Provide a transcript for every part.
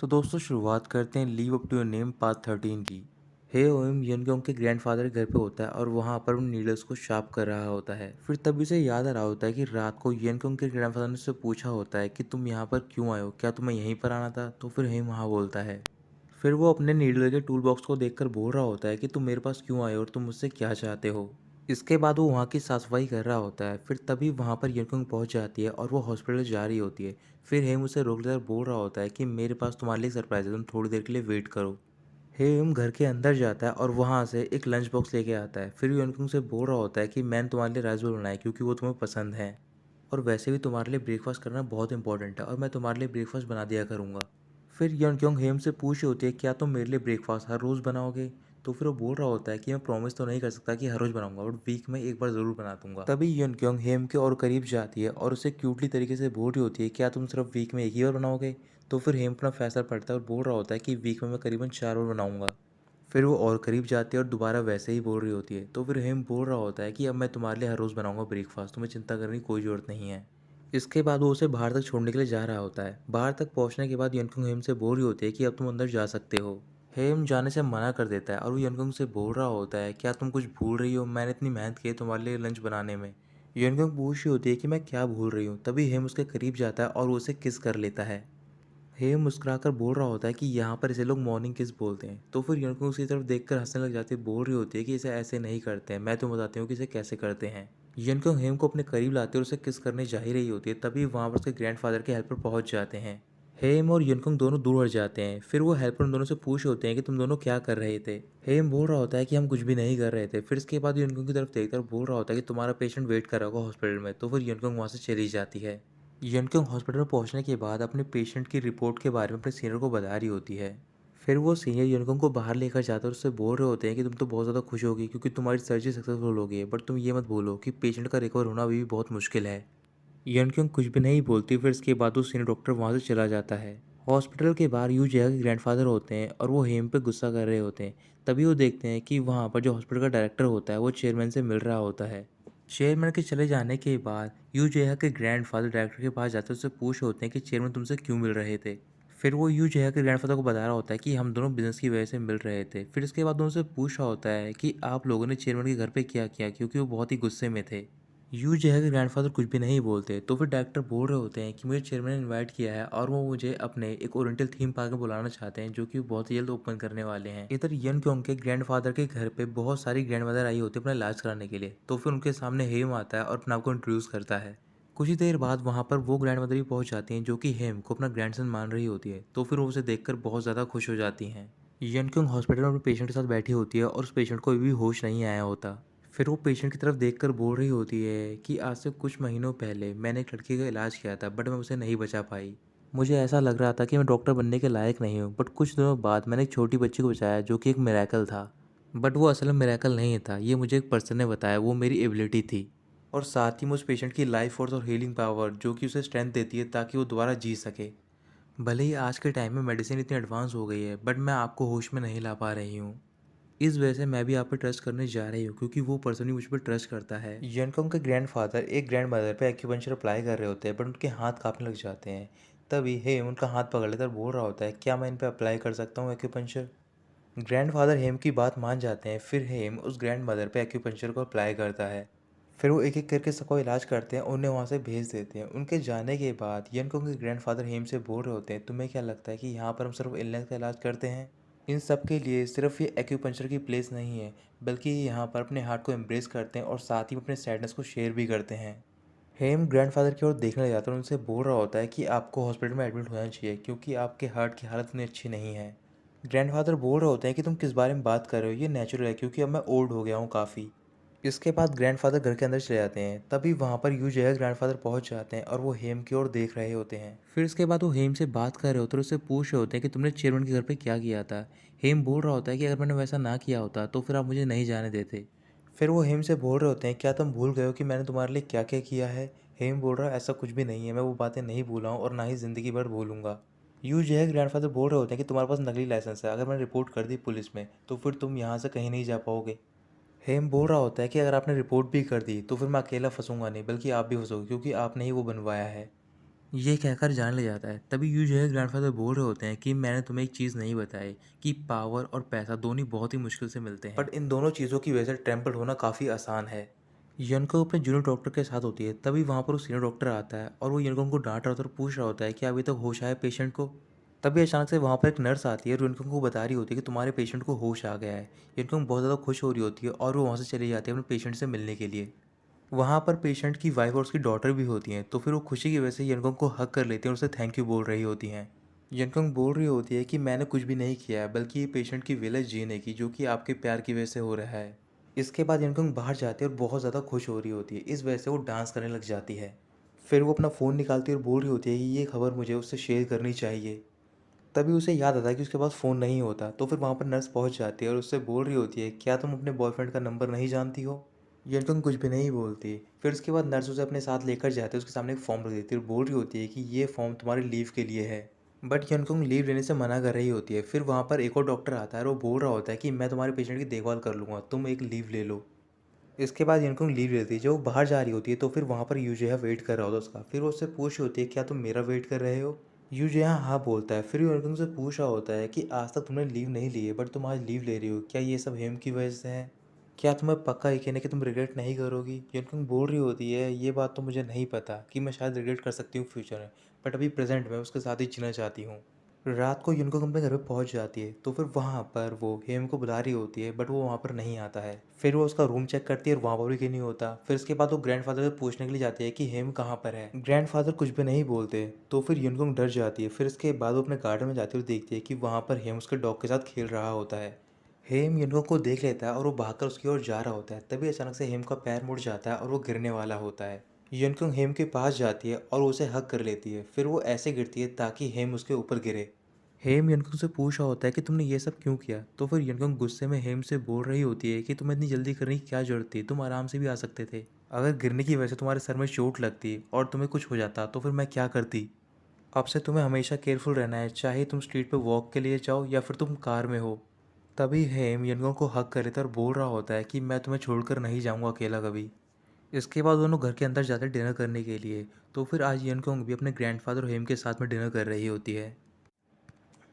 तो दोस्तों शुरुआत करते हैं live up to your name part 13 की। हे ओम यनक्योंग के ग्रैंडफादर के घर पे होता है और वहाँ पर उन नीडल्स को शार्प कर रहा होता है। फिर तभी से याद आ रहा होता है कि रात को यनक्योंग के ग्रैंडफादर ने उससे पूछा होता है कि तुम यहाँ पर क्यों आए हो, क्या तुम्हें यहीं पर आना था। तो फिर हेम वहाँ बोलता है। फिर वो अपने नीडल के टूल बॉक्स को देखकर बोल रहा होता है कि तुम मेरे पास क्यों आए हो और तुम मुझसे क्या चाहते हो। इसके बाद वो वहाँ की साफ सफाई कर रहा होता है। फिर तभी वहाँ पर यनकुंग पहुँच जाती है और वो हॉस्पिटल जा रही होती है। फिर हेम उसे रोक लेकर बोल रहा होता है कि मेरे पास तुम्हारे लिए सरप्राइज है, तुम थोड़ी देर के लिए वेट करो। हेम घर के अंदर जाता है और वहाँ से एक लंच बॉक्स लेके आता है। फिर यनकुंग से बोल रहा होता है कि मैंने तुम्हारे लिए राइस बोल बनाया क्योंकि वो तुम्हें पसंद है, और वैसे भी तुम्हारे लिए ब्रेकफास्ट करना बहुत इंपॉर्टेंट है और मैं तुम्हारे लिए ब्रेकफास्ट बना दिया करूँगा। फिर यनक्योंग हेम से पूछ रही होती है क्या तुम मेरे लिए ब्रेकफास्ट हर रोज़ बनाओगे। तो फिर वो बोल रहा होता है कि मैं प्रॉमिस तो नहीं कर सकता कि हर रोज़ बनाऊंगा, बट वीक में एक बार ज़रूर बना दूंगा। तभी यनक्योंग हेम के और करीब जाती है और उसे क्यूटली तरीके से बोल रही होती है क्या तुम सिर्फ वीक में एक ही बार बनाओगे। तो फिर हेम अपना फैसला पड़ता है और बोल रहा होता है कि वीक में मैं करीबन 4 बार बनाऊंगा। फिर वो और करीब जाती है और दोबारा वैसे ही बोल रही होती है। तो फिर हेम बोल रहा होता है कि अब मैं तुम्हारे लिए हर रोज़ बनाऊंगा ब्रेकफास्ट, तुम्हें चिंता करने की कोई ज़रूरत नहीं है। इसके बाद वो उसे बाहर तक छोड़ने के लिए जा रहा होता है। बाहर तक पहुंचने के बाद यनकुंग हेम से बोल रही होती है कि अब तुम अंदर जा सकते हो। हेम जाने से मना कर देता है और वो यनकुंग से बोल रहा होता है क्या तुम कुछ भूल रही हो, मैंने इतनी मेहनत की है तुम्हारे लिए लंच बनाने में। यनकुंग पूछ रही होती है कि मैं क्या भूल रही हूँ। तभी हेम उसके करीब जाता है और वो उसे किस कर लेता है। हेम मुस्कुराकर बोल रहा होता है कि यहाँ पर इसे लोग मॉर्निंग किस बोलते हैं। तो फिर यनकुंग उसकी तरफ देखकर हंसने लग जाती है, बोल रही होती है कि इसे ऐसे नहीं करते हैं, मैं तुम्हें बताती हूँ कि इसे कैसे करते हैं। यनकुंग हेम को अपने करीब लाते और उसे किस करने जा ही रही होती है। तभी वहाँ पर उसके ग्रैंडफादर के हेल्पर पहुँच जाते हैं। हेम और यनकुंग दोनों दूर हट जाते हैं। फिर वो हेल्पर उन दोनों से पूछ होते हैं कि तुम दोनों क्या कर रहे थे। हेम बोल रहा होता है कि हम कुछ भी नहीं कर रहे थे। फिर इसके बाद यनकुंग की तरफ देखकर बोल रहा होता है कि तुम्हारा पेशेंट वेट कर रहा होगा हॉस्पिटल में। तो फिर यनकुंग वहाँ से चली जाती है। यनक्योंग हॉस्पिटल में पहुंचने के बाद अपने पेशेंट की रिपोर्ट के बारे में अपने सीनियर को बता रही होती है। फिर वो सीनियर यनक्योंग को बाहर लेकर जाते हैं और उससे बोल रहे होते हैं कि तुम तो बहुत ज़्यादा खुश होगी क्योंकि तुम्हारी सर्जरी सक्सेसफुल हो गई है, बट तुम ये मत भूलो कि पेशेंट का रिकवर होना अभी भी बहुत मुश्किल है। यनक्योंग कुछ भी नहीं बोलती। फिर इसके बाद वो सीनियर डॉक्टर वहाँ से चला जाता है। हॉस्पिटल के बाहर यू जया के ग्रैंडफादर होते हैं और वो हेम पे गुस्सा कर रहे होते हैं। तभी वो देखते हैं कि वहाँ पर जो हॉस्पिटल का डायरेक्टर होता है वो चेयरमैन से मिल रहा होता है। चेयरमैन के चले जाने के बाद यू जया के ग्रैंडफादर डायरेक्टर के पास जाते हैं, उससे पूछ होते हैं कि चेयरमैन तुमसे क्यों मिल रहे थे। फिर वो यू जया के ग्रैंडफादर को बता रहा होता है कि हम दोनों बिजनेस की वजह से मिल रहे थे। फिर इसके बाद उनसे पूछ रहा होता है कि आप लोगों ने चेयरमैन के घर पे क्या किया, क्योंकि वो बहुत ही गुस्से में थे। यू जो है कि ग्रैंडफादर कुछ भी नहीं बोलते। तो फिर डायरेक्टर बोल रहे होते हैं कि मुझे चेयरमैन ने इनवाइट किया है और वो मुझे अपने एक ओरिएंटल थीम पार्क में बुलाना चाहते हैं जो कि बहुत ही जल्द ओपन करने वाले हैं। इधर यन क्योंग के ग्रैंडफादर के घर पे बहुत सारी ग्रैंडमदर आई होती है अपना इलाज कराने के लिए। तो फिर उनके सामने हेम आता है और अपने आप को इंट्रोड्यूस करता है। कुछ ही देर बाद वहाँ पर वो ग्रैंडमदर भी पहुंच जाती हैं जो कि हेम को अपना ग्रैंडसन मान रही होती है। तो फिर वो उसे देखकर बहुत ज़्यादा खुश हो जाती हैं। यन क्योंग हॉस्पिटल में अपने पेशेंट के साथ बैठी होती है और उस पेशेंट को अभी भी होश नहीं आया होता। फिर वो पेशेंट की तरफ देखकर बोल रही होती है कि आज से कुछ महीनों पहले मैंने एक लड़की का इलाज किया था, बट मैं उसे नहीं बचा पाई। मुझे ऐसा लग रहा था कि मैं डॉक्टर बनने के लायक नहीं हूँ, बट कुछ दिनों बाद मैंने एक छोटी बच्ची को बचाया जो कि एक मिरेकल था। बट वो असल में मिरेकल नहीं था, ये मुझे एक पर्सन ने बताया, वो मेरी एबिलिटी थी। और साथ ही में उस पेशेंट की लाइफ फोर्स और हीलिंग पावर जो कि उसे स्ट्रेंथ देती है ताकि वो दोबारा जी सके। भले ही आज के टाइम में मेडिसिन इतनी एडवांस हो गई है, बट मैं आपको होश में नहीं ला पा रही हूँ। इस वजह से मैं भी आप पे ट्रस्ट करने जा रही हूँ क्योंकि वो पर्सन ही मुझ पर ट्रस्ट करता है। यनकोंग के ग्रैंडफादर एक ग्रैंड मदर पे एक्यूपंक्चर अप्लाई कर रहे होते हैं, बट उनके हाथ कांपने लग जाते हैं। तभी हेम उनका हाथ पकड़ लेता है और बोल रहा होता है क्या मैं इन पे अप्लाई कर सकता हूँ एक्यूपंक्चर। ग्रैंडफादर हेम की बात मान जाते हैं। फिर हेम उस ग्रैंड मदर पे एक्यूपंक्चर को अप्लाई करता है। फिर वो एक एक करके सबको इलाज करते हैं, उन्हें वहाँ से भेज देते हैं। उनके जाने के बाद यनकोंग के ग्रैंडफादर हेम से बोल रहे होते हैं तुम्हें क्या लगता है कि यहाँ पर हम सिर्फ इलनेस का इलाज करते हैं। इन सब के लिए सिर्फ ये एक्यूपंक्चर की प्लेस नहीं है, बल्कि ये यहाँ पर अपने हार्ट को एम्ब्रेस करते हैं और साथ ही अपने सैडनेस को शेयर भी करते हैं। हेम ग्रैंडफादर की ओर देखने लग जाता है और उनसे बोल रहा होता है कि आपको हॉस्पिटल में एडमिट होना चाहिए क्योंकि आपके हार्ट की हालत इतनी अच्छी नहीं है। ग्रैंडफादर बोल रहे होते हैं कि तुम किस बारे में बात कर रहे हो, ये नेचुरल है क्योंकि अब मैं ओल्ड हो गया हूँ काफ़ी। इसके बाद ग्रैंडफादर घर के अंदर चले जाते हैं। तभी वहाँ पर यू जय ग्रैंडफादर पहुँच जाते हैं और वो हेम की ओर देख रहे होते हैं। फिर इसके बाद वो हेम से बात कर रहे होते हैं और उससे पूछ रहे होते हैं कि तुमने चेयरमैन के घर पे क्या किया था। हेम बोल रहा होता है कि अगर मैंने वैसा ना किया होता तो फिर आप मुझे नहीं जाने देते। फिर वो हेम से बोल रहे होते हैं क्या तुम भूल गए हो कि मैंने तुम्हारे लिए क्या क्या किया है। हेम बोल रहा है ऐसा कुछ भी नहीं है, मैं वो बातें नहीं भूला हूँ और ना ही ज़िंदगी भर भूलूंगा। यू जय ग्रैंडफादर बोल रहे होते हैं कि तुम्हारे पास नकली लाइसेंस है, अगर मैंने रिपोर्ट कर दी पुलिस में तो फिर तुम यहाँ से कहीं नहीं जा पाओगे। हेम बोल रहा होता है कि अगर आपने रिपोर्ट भी कर दी तो फिर मैं अकेला फंसूंगा नहीं, बल्कि आप भी फंसोगे क्योंकि आपने ही वो बनवाया है। ये कहकर जाने लग जाता है। तभी यू जो है ग्रैंडफ़ादर बोल रहे होते हैं कि मैंने तुम्हें एक चीज़ नहीं बताई कि पावर और पैसा दोनों ही बहुत ही मुश्किल से मिलते हैं। बट इन दोनों चीज़ों की वजह से ट्रैम्पल होना काफ़ी आसान है। यनको अपने जूनियर डॉक्टर के साथ होती है, तभी वहाँ पर वो सीनियर डॉक्टर आता है और वो यनको को डाँट रहा होता है और पूछ रहा होता है कि अभी तक होश आया पेशेंट को? तभी अचानक से वहाँ पर एक नर्स आती है और यनको को बता रही होती है कि तुम्हारे पेशेंट को होश आ गया है। यनको बहुत ज़्यादा खुश हो रही होती है और वो वहाँ से चली जाती है अपने पेशेंट से मिलने के लिए। वहाँ पर पेशेंट की वाइफ और उसकी डॉटर भी होती हैं, तो फिर वो खुशी की वजह से यनकोंग को हग कर लेती हैं और उसे थैंक यू बोल रही होती हैं। यनकोंग बोल रही होती है कि मैंने कुछ भी नहीं किया है, बल्कि ये पेशेंट की विल है जीने की, जो कि आपके प्यार की वजह से हो रहा है। इसके बाद यनकोंग बाहर जाती है और बहुत ज़्यादा खुश हो रही होती है, इस वजह से वो डांस करने लग जाती है। फिर वो अपना फ़ोन निकालती है और बोल रही होती है कि ये खबर मुझे उससे शेयर करनी चाहिए। तभी उसे याद आता है कि उसके पास फ़ोन नहीं होता, तो फिर वहाँ पर नर्स पहुँच जाती है और उससे बोल रही होती है, क्या तुम अपने बॉयफ्रेंड का नंबर नहीं जानती हो? यनकुंग कुछ भी नहीं बोलती। फिर उसके बाद नर्स उसे अपने साथ लेकर जाते हैं, उसके सामने एक फ़ॉर्म रख देती है और बोल रही होती है कि ये फ़ॉर्म तुम्हारे लीव के लिए है। बट यनकुंग लीव लेने से मना कर रही होती है। फिर वहाँ पर एक और डॉक्टर आता है और वो बोल रहा होता है कि मैं तुम्हारे पेशेंट की देखभाल कर लूँगा, तुम एक लीव ले लो। इसके बाद यनकुंग लीव लेती है। जब वो बाहर जा रही होती है तो फिर वहाँ पर यूजिया वेट कर रहा होता है उसका। फिर वो उससे पूछ रही होती है, क्या तुम मेरा वेट कर रहे हो? यूजिया हाँ बोलता है। फिर यनकुंग से पूछ रहा होता है कि आज तक तुमने लीव नहीं ली है, बट तुम आज लीव ले रही हो, क्या ये सब हेम की वजह से है? क्या तुम्हें पक्का यकीन है कि तुम रिग्रेट नहीं करोगी? यनकुंग बोल रही होती है, ये बात तो मुझे नहीं पता कि मैं शायद रिग्रेट कर सकती हूँ फ्यूचर में, बट अभी प्रेजेंट में उसके साथ ही जीना चाहती हूँ। रात को युनको अपने घर पे पहुंच जाती है, तो फिर वहाँ पर वो हेम को बुला रही होती है, बट वो वहाँ पर नहीं आता है। फिर वो उसका रूम चेक करती है और वहाँ पर भी कहीं नहीं होता। फिर इसके बाद वो ग्रैंडफादर से पूछने के लिए जाती है कि हेम कहाँ पर है। ग्रैंडफादर कुछ भी नहीं बोलते, तो फिर युनको डर जाती है। फिर इसके बाद वो अपने गार्डन में जाती है और देखती है कि वहाँ पर हेम उसके डॉग के साथ खेल रहा होता है। हेम युनको को देख लेता है और वो भागकर उसकी ओर जा रहा होता है। तभी अचानक से हेम का पैर मुड़ जाता है और वो गिरने वाला होता है। युनकुंग हेम के पास जाती है और उसे हग कर लेती है। फिर वो ऐसे गिरती है ताकि हेम उसके ऊपर गिरे। हेम यनकुंग से पूछ रहा होता है कि तुमने ये सब क्यों किया? तो फिर यनकुंग गुस्से में हेम से बोल रही होती है कि तुम्हें इतनी जल्दी करने की क्या ज़रूरत थी? तुम आराम से भी आ सकते थे। अगर गिरने की वजह से तुम्हारे सर में चोट लगती और तुम्हें कुछ हो जाता तो फिर मैं क्या करती? अब से तुम्हें हमेशा केयरफुल रहना है, चाहे तुम स्ट्रीट पे वॉक के लिए जाओ या फिर तुम कार में हो। तभी हेम यनकुंग को हग कर लेता है और बोल रहा होता है कि मैं तुम्हें छोड़कर नहीं जाऊँगा अकेला कभी। इसके बाद दोनों घर के अंदर जाते हैं डिनर करने के लिए। तो फिर आज यनकुंग भी अपने ग्रैंडफादर और हेम के साथ में डिनर कर रही होती है।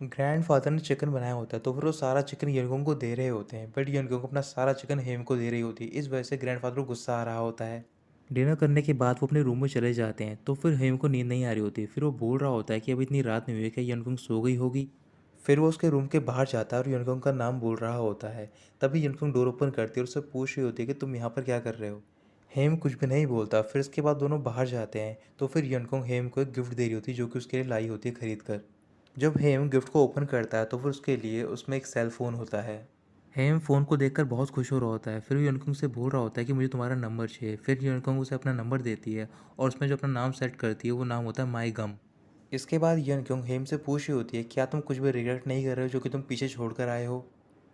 ग्रैंडफ़ादर ने चिकन बनाया होता है, तो फिर वो सारा चिकन यनकुंग को दे रहे होते हैं, बट यनकुंग अपना सारा चिकन हेम को दे रही होती है। इस वजह से ग्रैंडफ़ादर को गुस्सा आ रहा होता है। डिनर करने के बाद वो अपने रूम में चले जाते हैं, तो फिर हेम को नींद नहीं आ रही होती। फिर वो बोल रहा होता है कि अभी इतनी रात नहीं हुई है, क्या यनकुंग सो गई होगी? फिर वो उसके रूम के बाहर जाता है और यनकुंग का नाम बोल रहा होता है। तभी यनकुंग डोर ओपन करती है और उससे पूछ रही होती है कि तुम यहाँ पर क्या कर रहे हो? हेम कुछ भी नहीं बोलता। फिर इसके बाद दोनों बाहर जाते हैं, तो फिर यनकुंग हेम को एक गिफ्ट दे रही होती है, जो कि उसके लिए लाई होती है खरीद कर। जब हेम गिफ्ट को ओपन करता है तो फिर उसके लिए उसमें एक सेल फ़ोन होता है। हेम फ़ोन को देखकर बहुत खुश हो रहा होता है। फिर वो युनकुंग से बोल रहा होता है कि मुझे तुम्हारा नंबर चाहिए। फिर युनकुंग उसे अपना नंबर देती है और उसमें जो अपना नाम सेट करती है वो नाम होता है माई गम। इसके बाद युनकुंग हेम से पूछ रही होती है, क्या तुम कुछ भी रिग्रेट नहीं कर रहे हो जो कि तुम पीछे छोड़ कर आए हो?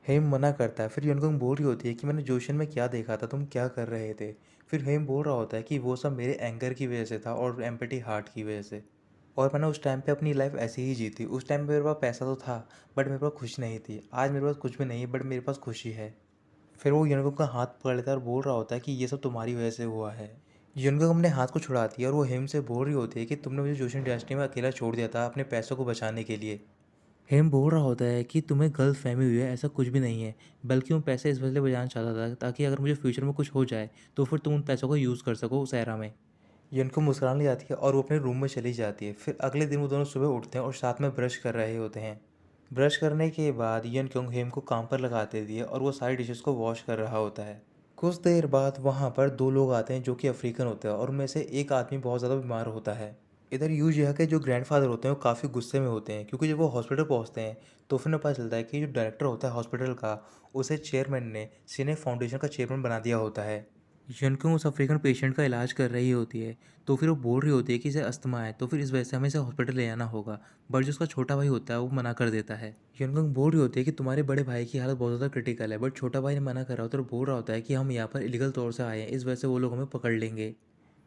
हेम मना करता है। फिर युनकुंग बोल रही होती है कि मैंने जोशन में क्या देखा था, तुम क्या कर रहे थे? फिर हेम बोल रहा होता है कि वो सब मेरे एंगर की वजह से था और एम्पैथी हार्ट की वजह से। और मैंने उस टाइम पे अपनी लाइफ ऐसे ही जी थी। उस टाइम पे मेरे पास पैसा तो था, बट मेरे पास खुशी नहीं थी। आज मेरे पास कुछ भी नहीं है, बट मेरे पास खुशी है। फिर वो युनकुंग का हाथ पकड़ लेता है और बोल रहा होता है कि ये सब तुम्हारी वजह से हुआ है। युनकुंग अपने हाथ को छुड़ाती है और वो हेम से बोल रही होती है कि तुमने मुझे जोशी इंडस्ट्री में अकेला छोड़ दिया था अपने पैसों को बचाने के लिए। हेम बोल रहा होता है कि तुम्हें गलत फहमी हुई है, ऐसा कुछ भी नहीं है। बल्कि मैं पैसे इस वजह से बचाना चाहता था ताकि अगर मुझे फ्यूचर में कुछ हो जाए तो फिर तुम उन पैसों को यूज़ कर सको उस एरा में। यनको मुस्कुराने लग जाती है और वो अपने रूम में चली जाती है। फिर अगले दिन वो दोनों सुबह उठते हैं और साथ में ब्रश कर रहे होते हैं। ब्रश करने के बाद यन क्योंग हेम को काम पर लगा देती है और वो सारी डिशेस को वॉश कर रहा होता है। कुछ देर बाद वहाँ पर दो लोग आते हैं जो कि अफ्रीकन होते हैं और उनमें से एक आदमी बहुत ज़्यादा बीमार होता है। इधर यूजिया के जो ग्रैंडफादर होते हैं वो काफ़ी गुस्से में होते हैं, क्योंकि जब वो हॉस्पिटल पहुँचते हैं तो फिर उन्हें पता चलता है कि जो डायरेक्टर होता है हॉस्पिटल का, उसे चेयरमैन ने सीने फाउंडेशन का चेयरमैन बना दिया होता है। यनकुंग उस अफ्रीकन पेशेंट का इलाज कर रही होती है, तो फिर वो बोल रही होती है कि इसे अस्थमा है, तो फिर इस वजह से हमें इसे हॉस्पिटल ले जाना होगा। बट जो उसका छोटा भाई होता है वो मना कर देता है। यनकुंग बोल रही होती है कि तुम्हारे बड़े भाई की हालत बहुत ज़्यादा क्रिटिकल है, बट छोटा भाई ने मना कर रहा होता है और बोल रहा होता है कि हम यहाँ पर इलीगल तौर से आए हैं, इस वजह से वो लोग हमें पकड़ लेंगे।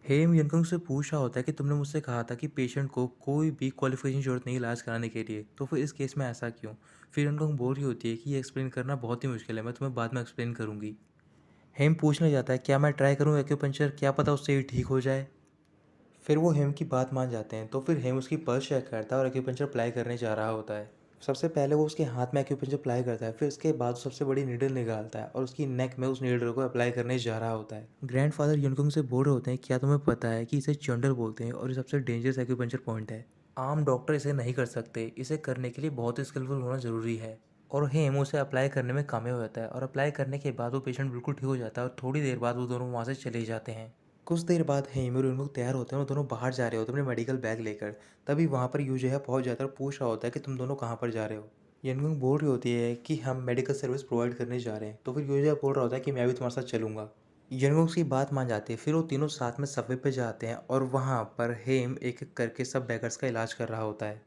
हेम यनकुंग से पूछ रहा होता है कि तुमने मुझसे कहा था कि पेशेंट को कोई भी क्वालिफिकेशन की जरूरत नहीं इलाज कराने के लिए, तो फिर इस केस में ऐसा क्यों? फिर यनकुंग बोल रही होती है कि ये एक्सप्लेन करना बहुत ही मुश्किल है, मैं तुम्हें बाद में एक्सप्लेन करूंगी। हेम पूछने जाता है, क्या मैं ट्राई करूँ एक्यूपंक्चर, क्या पता उससे ही ठीक हो जाए? फिर वो हेम की बात मान जाते हैं। तो फिर हेम उसकी पल्स चेक करता है और एक्यूपंक्चर अप्लाई करने जा रहा होता है। सबसे पहले वो उसके हाथ में एक्यूपंक्चर अप्लाई करता है, फिर उसके बाद वो सबसे बड़ी नीडल निकालता है और उसकी नेक में उस नीडल को अप्लाई करने जा रहा होता है। ग्रैंडफादर युनकुंग से बोल रहे होते हैं, क्या तुम्हें पता है कि इसे चंडल बोलते हैं और ये सबसे डेंजरस एक्यूपंक्चर पॉइंट है। आम डॉक्टर इसे नहीं कर सकते, इसे करने के लिए बहुत ही स्किलफुल होना ज़रूरी है। और हेम उसे अप्लाई करने में कामयाब हो जाता है और अप्लाई करने के बाद वो पेशेंट बिल्कुल ठीक हो जाता है और थोड़ी देर बाद वो दोनों वहाँ से चले जाते हैं। कुछ देर बाद हेम और युनकुंग तैयार होते हैं और दोनों बाहर जा रहे होते हैं अपने मेडिकल बैग लेकर। तभी वहाँ पर यूजेहा पहुँच जाता है और पूछ रहा होता है कि तुम दोनों कहाँ पर जा रहे हो। युनकुंग बोल रही होती है कि हम मेडिकल सर्विस प्रोवाइड करने जा रहे हैं। तो फिर यूजेहा बोल रहा होता है कि मैं भी तुम्हारे साथ चलूँगा। युनकुंग उसकी बात मान जाती है। फिर वो तीनों साथ में सबवे पे जाते हैं और वहाँ पर हेम एक एक करके सब बैगर्स का इलाज कर रहा होता है।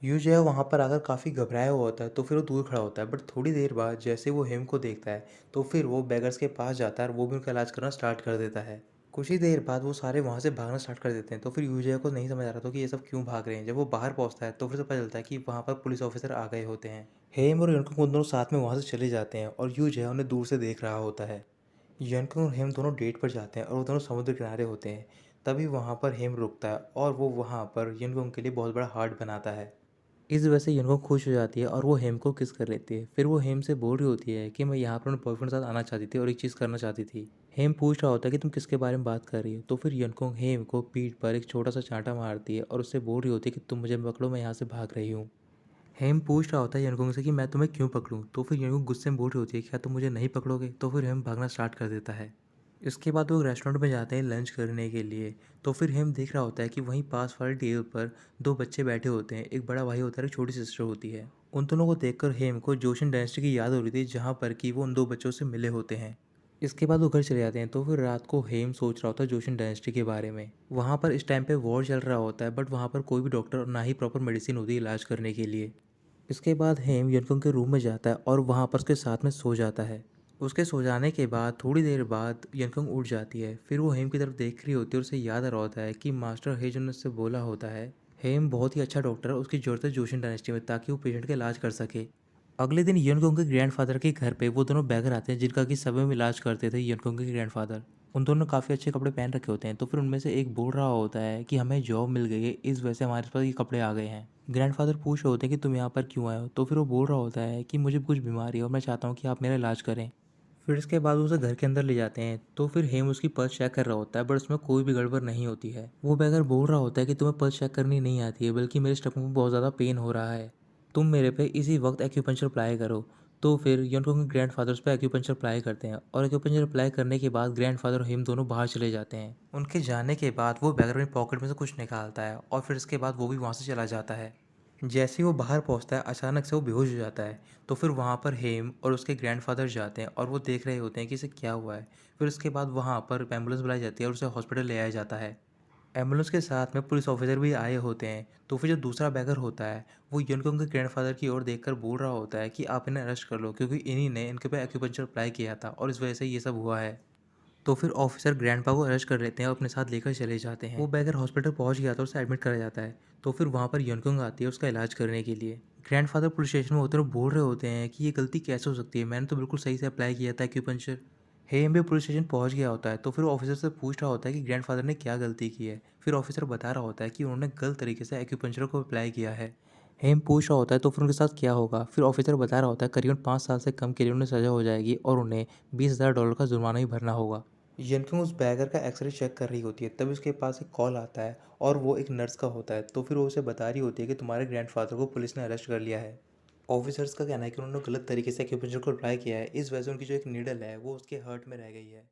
यूँ जो है वहाँ पर आकर काफ़ी घबराया हुआ होता है, तो फिर वो दूर खड़ा होता है। बट थोड़ी देर बाद जैसे वो हेम को देखता है, तो फिर वो बेगर्स के पास जाता है और वो भी उनका इलाज करना स्टार्ट कर देता है। कुछ ही देर बाद वो सारे वहाँ से भागना स्टार्ट कर देते हैं। तो फिर यूजय को नहीं समझ आ रहा था कि ये सब क्यों भाग रहे हैं। जब वो बाहर पहुँचता है तो फिर से पता चलता है कि वहाँ पर पुलिस ऑफिसर आ गए होते हैं। हेम और यनकुंग उन दोनों साथ में वहाँ से चले जाते हैं और यूजय उन्हें दूर से देख रहा होता है। यनकुंग और हेम दोनों डेट पर जाते हैं और वो दोनों समुद्र किनारे होते हैं। तभी वहाँ पर हेम रुकता है और वो वहाँ पर यनकुंग के लिए बहुत बड़ा हार्ट बनाता है। इस वजह से युनकुंग खुश हो जाती है और वो हेम को किस कर लेती है। फिर वो हेम से बोल रही होती है कि मैं यहाँ पर अपने बॉयफ्रेंड के साथ आना चाहती थी और एक चीज़ करना चाहती थी। हेम पूछ रहा होता है कि तुम किसके बारे में बात कर रही हो। तो फिर युनकुंग हेम को पीठ पर एक छोटा सा चांटा मारती है और उससे बोल रही होती है कि तुम मुझे पकड़ो, मैं यहाँ से भाग रही हूँ। हेम पूछ रहा होता है युनकुंग से कि मैं तुम्हें क्यों पकड़ूं। तो फिर युनकुंग गुस्से में बोल रही होती है, क्या तुम मुझे नहीं पकड़ोगे। तो फिर हेम भागना स्टार्ट कर देता है। इसके बाद वो रेस्टोरेंट में जाते हैं लंच करने के लिए। तो फिर हेम देख रहा होता है कि वहीं पास वाले टेबल पर दो बच्चे बैठे होते हैं, एक बड़ा भाई होता है, एक छोटी सिस्टर होती है। उन दोनों को देखकर हेम को जोशिन डायनेस्टी की याद हो रही थी, जहाँ पर कि वो उन दो बच्चों से मिले होते हैं। इसके बाद वो घर चले जाते हैं। तो फिर रात को हेम सोच रहा होता है जोशिन डायनेस्टी के बारे में। वहाँ पर इस टाइम पे वॉर चल रहा होता है, बट वहाँ पर कोई भी डॉक्टर और ना ही प्रॉपर मेडिसिन होती है इलाज करने के लिए। इसके बाद हेम यनकुंग के रूम में जाता है और वहाँ पर उसके साथ में सो जाता है। उसके सो जाने के बाद थोड़ी देर बाद यनकुंग उठ जाती है। फिर वो हेम की तरफ देख रही होती है और उसे याद आ रहा होता है कि मास्टर हेजन ने उससे बोला होता है हेम बहुत ही अच्छा डॉक्टर है, उसकी जरूरत है जोशिन डायनेस्टी में ताकि वो पेशेंट का इलाज कर सके। अगले दिन यनकुंग के ग्रैंडफादर के घर पे वो दोनों बैगर आते हैं जिनका कि समय में इलाज करते थे यनकुंग के ग्रैंडफादर। उन दोनों ने काफ़ी अच्छे कपड़े पहन रखे होते हैं। तो फिर उनमें से एक बोल रहा होता है कि हमें जॉब मिल गई है, इस वजह से हमारे पास ये कपड़े आ गए हैं। ग्रैंडफादर पूछ रहे होते हैं कि तुम यहाँ पर क्यों आए हो। तो फिर वो बोल रहा होता है कि मुझे कुछ बीमारी है और मैं चाहता हूँ कि आप मेरा इलाज करें। फिर इसके बाद उसे घर के अंदर ले जाते हैं। तो फिर हेम उसकी पल्स चेक कर रहा होता है, बट उसमें कोई भी गड़बड़ नहीं होती है। वो बैगर बोल रहा होता है कि तुम्हें पल्स चेक करनी नहीं आती है, बल्कि मेरे स्टमक में बहुत ज़्यादा पेन हो रहा है, तुम मेरे पे इसी वक्त एक्यूपंक्चर अप्लाई करो। तो फिर यनकुंग के ग्रैंडफादर उस पर एक्यूपंक्चर अप्लाई करते हैं और एक्यूपंक्चर अप्लाई करने के बाद ग्रैंडफादर और हेम दोनों बाहर चले जाते हैं। उनके जाने के बाद वो बैगर अपनी पॉकेट में से कुछ निकालता है और फिर इसके बाद वो भी वहाँ से चला जाता है। जैसे ही वो बाहर पहुंचता है अचानक से वो बेहोश हो जाता है। तो फिर वहाँ पर हेम और उसके ग्रैंडफादर जाते हैं और वो देख रहे होते हैं कि इसे क्या हुआ है। फिर उसके बाद वहाँ पर एम्बुलेंस बुलाई जाती है और उसे हॉस्पिटल ले आया जाता है। एम्बुलेंस के साथ में पुलिस ऑफिसर भी आए होते हैं। तो फिर जो दूसरा बैगर होता है वो युनकुंग के ग्रैंडफादर की ओर देखकर बोल रहा होता है कि आप इन्हें अरेस्ट कर लो, क्योंकि इन्हीं ने इनके पे एक्यूपंक्चर अप्लाई किया था और इस वजह से ये सब हुआ है। तो फिर ऑफिसर ग्रैंडपा को अरेस्ट कर लेते हैं और अपने साथ लेकर चले जाते हैं। वो बैगर हॉस्पिटल पहुंच गया था, उसे एडमिट करा जाता है। तो फिर वहाँ पर यनकुंग आती है उसका इलाज करने के लिए। ग्रैंडफादर पुलिस स्टेशन में होते हुए बोल रहे होते हैं कि ये गलती कैसे हो सकती है, मैंने तो बिल्कुल सही से अप्लाई किया था एक्यूपंक्चर। हेम भी पुलिस स्टेशन पहुंच गया होता है। तो फिर ऑफिसर से पूछ रहा होता है कि ग्रैंडफादर ने क्या गलती की है। फिर ऑफिसर बता रहा होता है कि उन्होंने गलत तरीके से एक्यूपंक्चर को अप्लाई किया है। हेम पूछ रहा होता है तो फिर उनके साथ क्या होगा। फिर ऑफिसर बता रहा होता है करीबन 5 साल से कम के लिए उन्हें सजा हो जाएगी और उन्हें $20,000 का जुर्माना ही भरना होगा। यनकुंग उस बैगर का एक्सरे चेक कर रही होती है, तभी उसके पास एक कॉल आता है और वो एक नर्स का होता है। तो फिर वो उसे बता रही होती है कि तुम्हारे ग्रैंडफादर को पुलिस ने अरेस्ट कर लिया है। ऑफिसर्स का कहना है कि उन्होंने गलत तरीके से एक्यूपंक्चर को अप्लाई किया है, इस वजह से उनकी जो एक नीडल है वो उसके हर्ट में रह गई है।